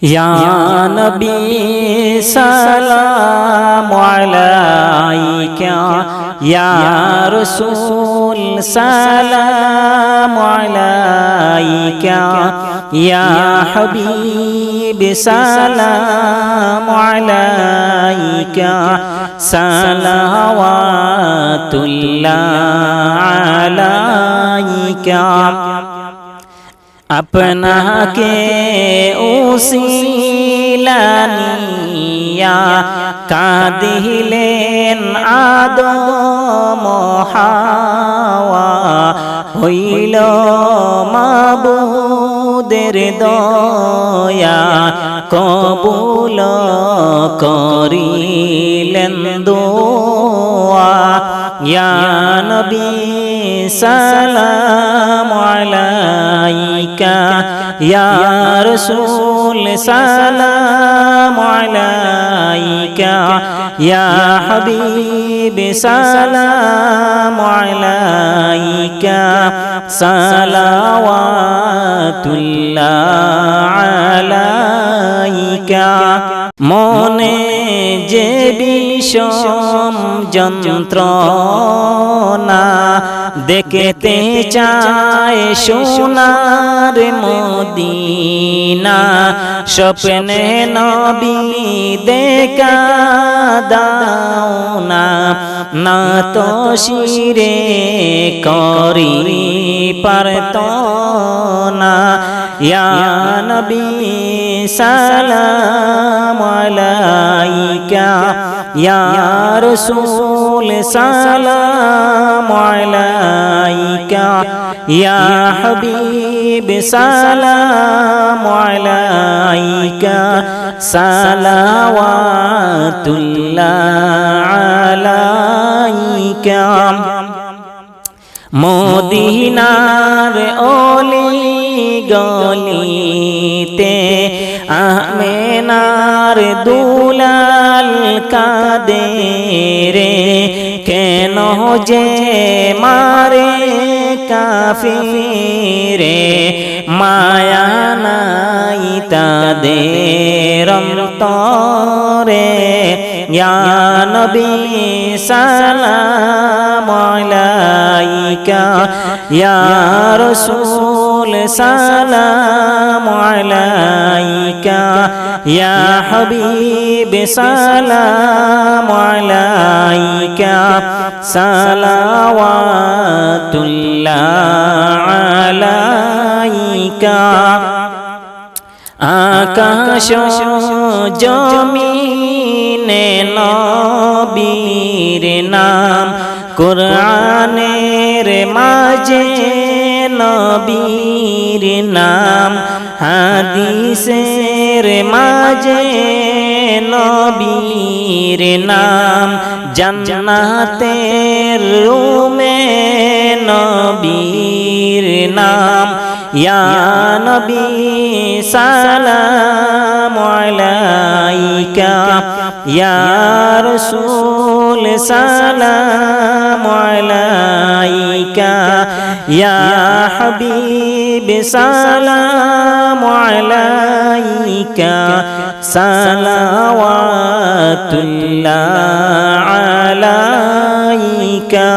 या नबी सलाम अलैका या रसूल सलाम अलैका या हबीब सलाम अलैका सलावतुल्लाह अलैका अपना के उसीला निया कादिलेन आदम हावा हইল মাবুদের দয়া কবুল করিলেন দোয়া ইয়া নবী সালাম আলাইকা ইয়া রাসূল সালাম আলাইকা ইয়া হাবিব সালাম আলাইকা সালাওয়াতুল্লাহ আলাইকা মনে যে বিষম যন্ত্রণা দেখতে চায় সোনার মদিনা স্বপ্নে নবী দেখা দাও না না তো শিরে করি পারত না ইয়া নবী সালাম আলাইকা ইয়া রাসূল সালাম আলাইকা ইয়া হাবিব সালাম আলাইকা সালাওয়াতুল্লাহ আলাইকা মদিনার অলি গলিতে আমেনার দুলাল কাঁদে রে কেন যে মারে কাফিরে মায়া নাই তাদের অন্তরে ইয়া নবী সালাম আলাইকা ইয়া রাসূল সালাম আলাইকা ইয়া হাবিব সালাম আলাইকা সালাওয়াতুল্লাহ আলাইকা আকাশ জমিনে নবীর নাম কুরআনের মাঝে নবীর নাম হাদিসের মাঝে নবীর নাম জান্নাতের রুমে নবীর নাম ইয়া নবী সালাম আলাইকা ইয়া রাসূল সালাম আলাইকা ইয়া হাবিব সালাম আলাইকা সালাওয়াতুল্লাহ আলাইকা